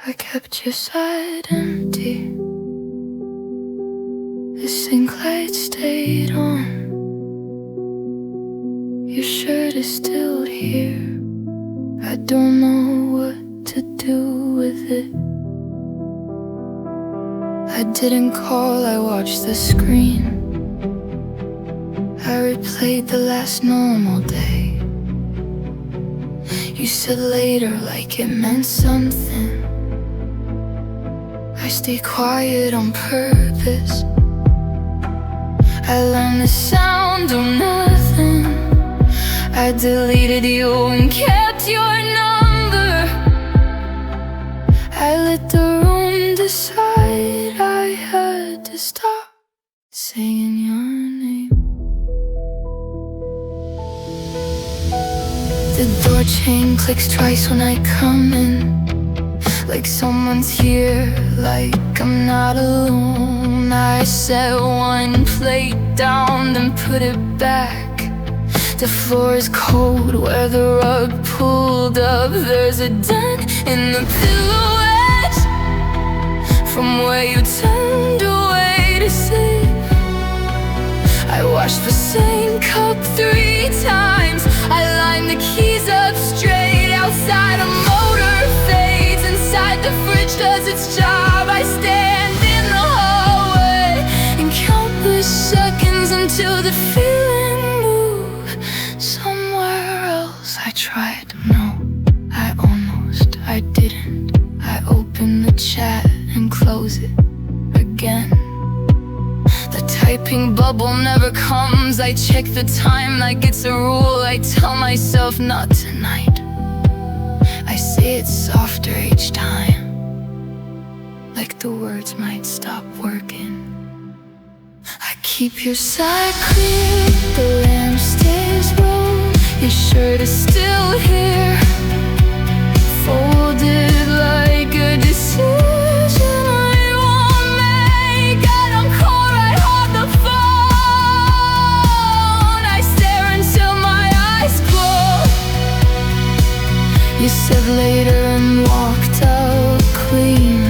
I kept your side empty. The sink light stayed on. Your shirt is still here. I don't know what to do with it. I didn't call, I watched the screen. I replayed the last normal day. You said later like it meant something. I stayed quiet on purpose. I learned the sound of nothing. I deleted you and kept your number. I let the room decide. I had to stop saying your name. The door chain clicks twice when I come in, like someone's here, like I'm not alone. I set one plate down, then put it back. The floor is cold where the rug pulled up. There's a dent in the silhouette from where you turned away to sleep. I washed the same cup 3 times. I lined the keys up straight. Outside a motor fades, inside the fridge does its job. I stand in the hallway and count the seconds until the feeling moves somewhere else. I tried, no, I didn't. I opened the chat and close it again. The piping bubble never comes. I check the time like it's a rule. I tell myself not tonight. I say it softer each time, like the words might stop working. I keep your side clear, the lamp stays rolled. Your shirt is still here, folded like a decision I won't make. I don't call right on the phone. I stare until my eyes close. You said later and walked out clean.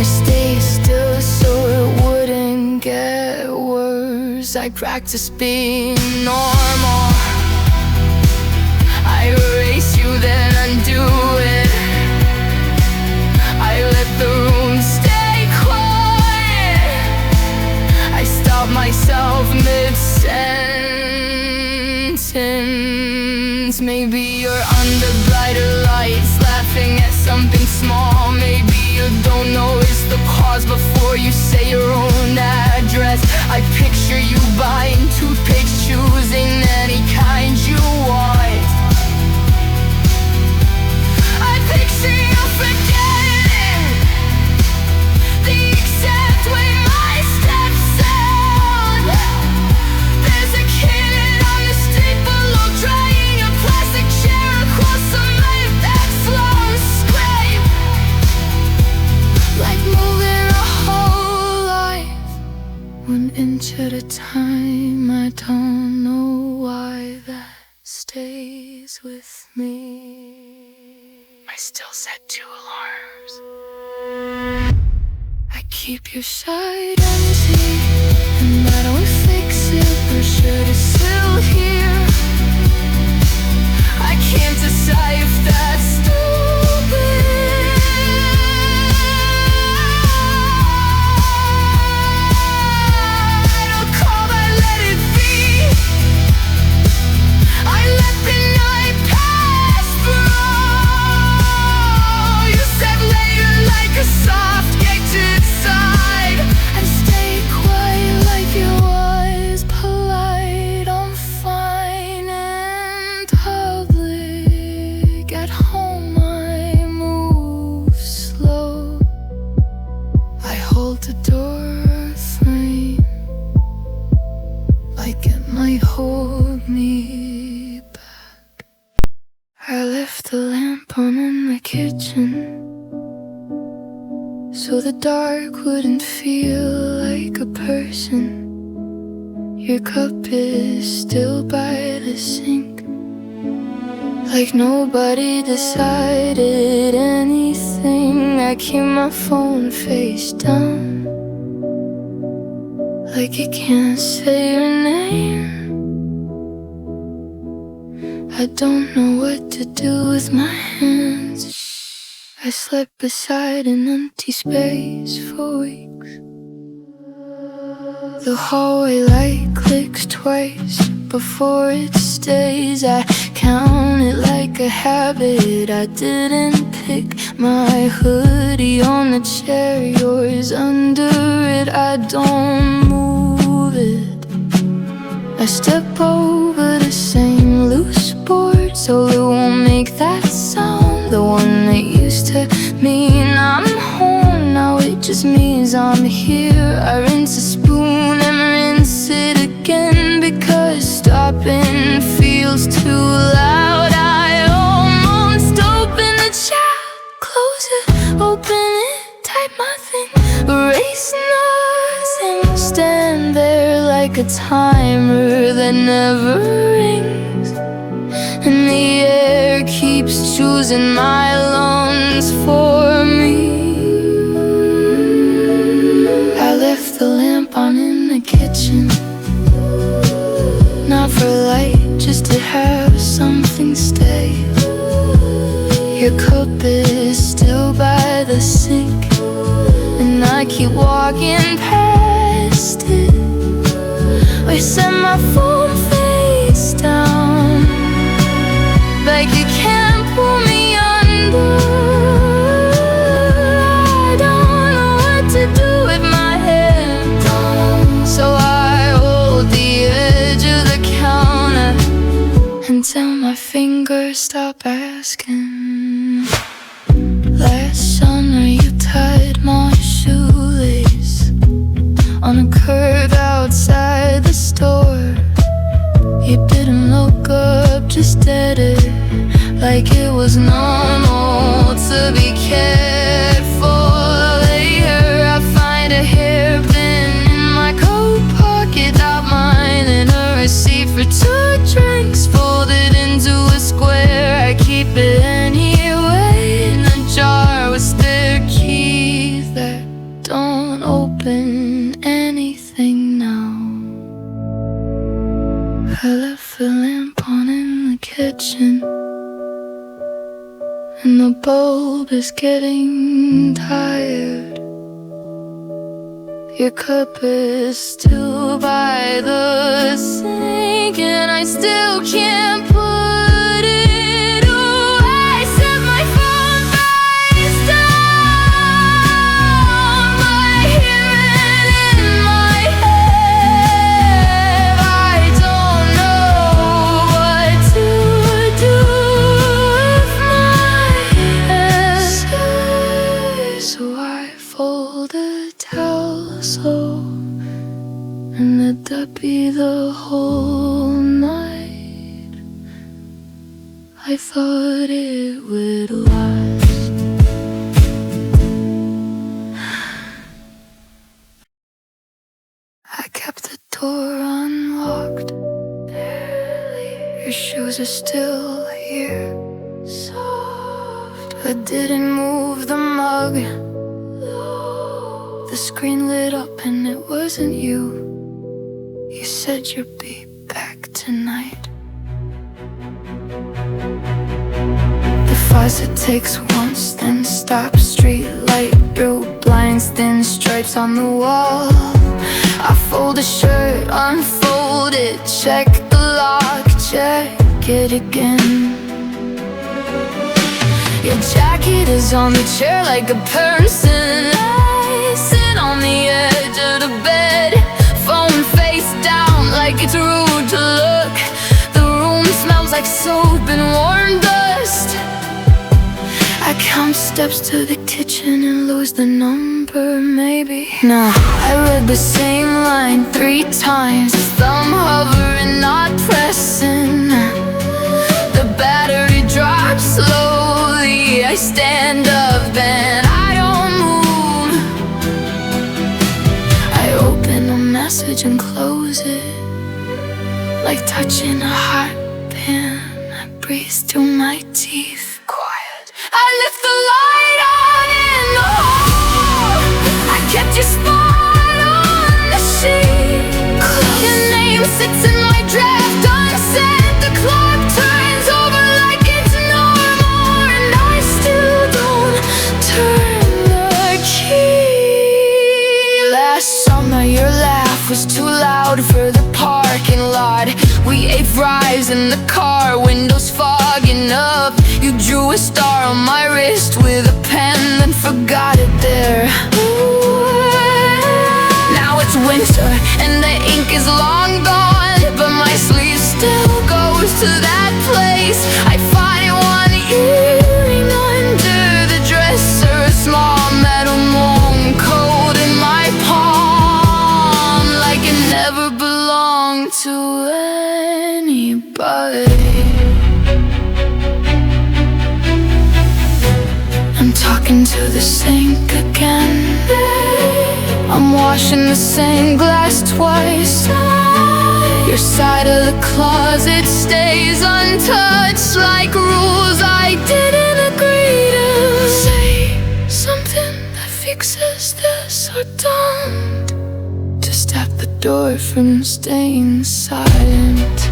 I stay still so it wouldn't get worse. I practice being normal. I erase you then undo it. I let the room stay quiet. I stop myself mid-sentence. Maybe you're under brighter lights, laughing at something small. Maybe you don't notice the pause before you say your own address. I picture you buying toothpaste, choosing any kind you want. I picture you forgetting the exact way my steps sound. There's a kid on the street below, trying a plastic chair across a night that's long scrape. Like moving a whole life, 1 inch at a time. I don't know why that stays with me. I still set 2 alarms. I keep your side empty, and I don't fix it. The shirt is still here. I can't decide if that's stupid. I don't call, I let it be. I let the night pass through. You said later like a soft gate to decide, and stay quiet like you was polite. I'm fine in public. At home I move slow. I hold the door frame like it might hold me back. I left the lamp on in the kitchen so the dark wouldn't feel like a person. Your cup is still by the sink, like nobody decided anything. I keep my phone face down, like it can't say your name. I don't know what to do with my hands. I slept beside an empty space for weeks. The hallway light clicks twice before it stays. I count it like a habit. I didn't pick my hoodie on the chair, yours under it. I don't move it. I step over the same loose board so it won't make that sound. The one that used to mean I'm home, now it just means I'm here. I rinse a spoon and rinse it again, because stopping feels too loud. I almost open the chat, close it, open it, type my thing, erase nothing. Stand there like a timer that never rings, and the air keeps choosing my lungs for me. I left the lamp on in the kitchen, not for light, just to have something stay. Your cup is still by the sink, and I keep walking past it. We set my phone face down, like you can't pull me under. I don't know what to do with my head, so world is getting tired. Your cup is still by the sink, and I still can't put it away. Set my phone face down, but hear it in my head. I don't know what to do with my head. So I fold a towel slow and let that be the whole night. I thought it would last. I kept the door unlocked. Your shoes are still here, soft. I didn't move the mug. The screen lit up and it wasn't you. You said you'd be back tonight. The faucet takes once, then stops. Street light through blinds, thin stripes on the wall. I fold a shirt, unfold it, check the lock, check it again. Your jacket is on the chair like a person. I sit on the edge of the bed, phone face down like it's rude to look. The room smells like soap and warm dust. I count steps to the kitchen and lose the number, maybe. No, I read the same line 3 times, thumb hovering, not pressing. The battery drops slowly. I stand up and I don't move. I open a message and close it, like touching a hot pan. I breathe through my teeth, quiet. I left the light on in the hall. I kept your spot on the sheet. Your name sits in my draft unsent. The clock turns over like it's normal, and I still don't turn the key. Last summer your laugh was too loud for the parking lot. We ate fries in the car, windows fogging up. You drew a star on my wrist with a pen, then forgot it there. Now it's winter and the ink is long gone, but my sleeve still goes to that place. I find one earring under the dresser, a small metal moon cold in my palm, like it never belonged to anybody. I'm talking to the sink again. I'm washing the same glass twice. Your side of the closet stays untouched, like rules I didn't agree to. Say something that fixes this, or don't. To stop the door from staying silent.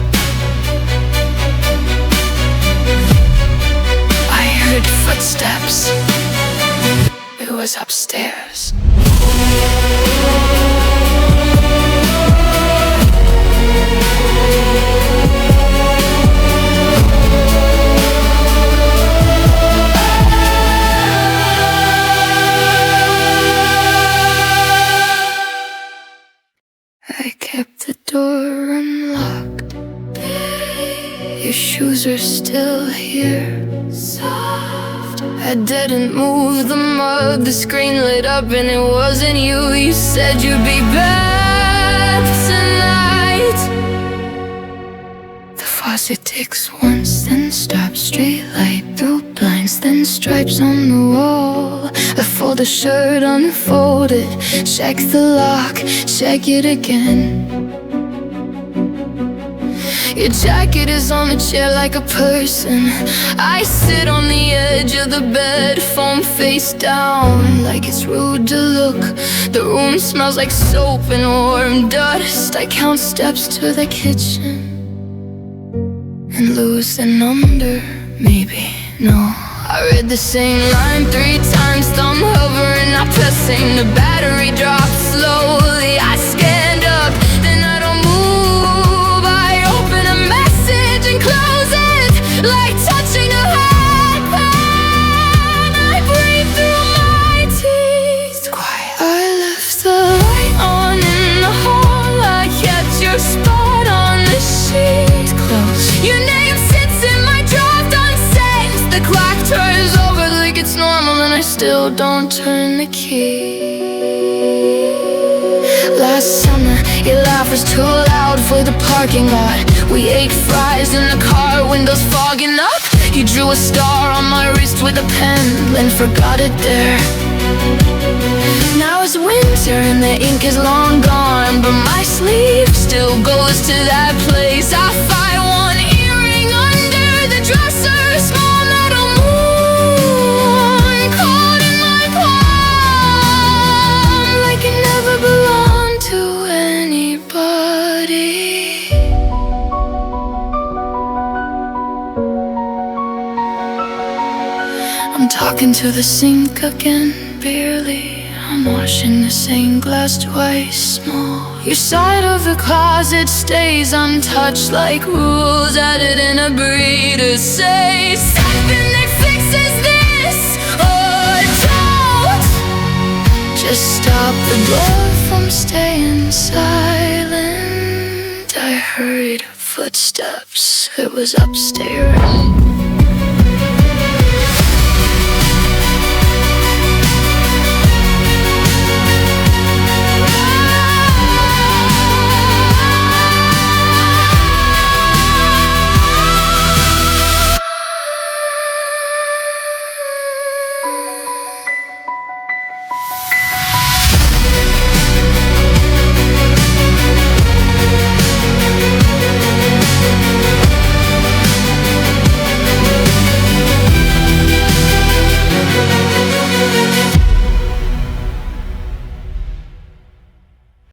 I heard footsteps. It was upstairs. I kept the door unlocked. Your shoes are still here, soft. I didn't move the mug. The screen lit up and it wasn't you. You said you'd be back tonight. The faucet ticks once, then stops. Street light through blinds, then stripes on the wall. I fold a shirt, unfold it, check the lock, check it again. Your jacket is on the chair like a person. I sit on the edge of the bed, phone face down, like it's rude to look. The room smells like soap and warm dust. I count steps to the kitchen and lose the number, maybe. No, I read the same line 3 times, thumb hovering, not pressing. The battery dropped slowly. I scanned up, then I don't move. I open a message and close it, like touching a hot pan. I breathe through my teeth. Quiet. I left the light on in the hall. I kept your spot on the sheet. Close. Your name sits in my draft unsent. The clock turns over like it's normal, and I still don't turn the key. Last summer, your laugh was too loud for the parking lot. We ate fries in the car, windows fogging up. You drew a star on my wrist with a pen, then forgot it there. Now it's winter and the ink is long gone, but my sleeve still goes to that place. I find one earring under the dresser, small metal moon caught in my palm, like it never belonged to anybody. I'm talking to the sink again, barely. I'm washing the same glass twice more. Your side of the closet stays untouched, like rules added in a breeder. Say something that fixes this, or don't. Just stop the blood from staying silent. I heard footsteps, it was upstairs.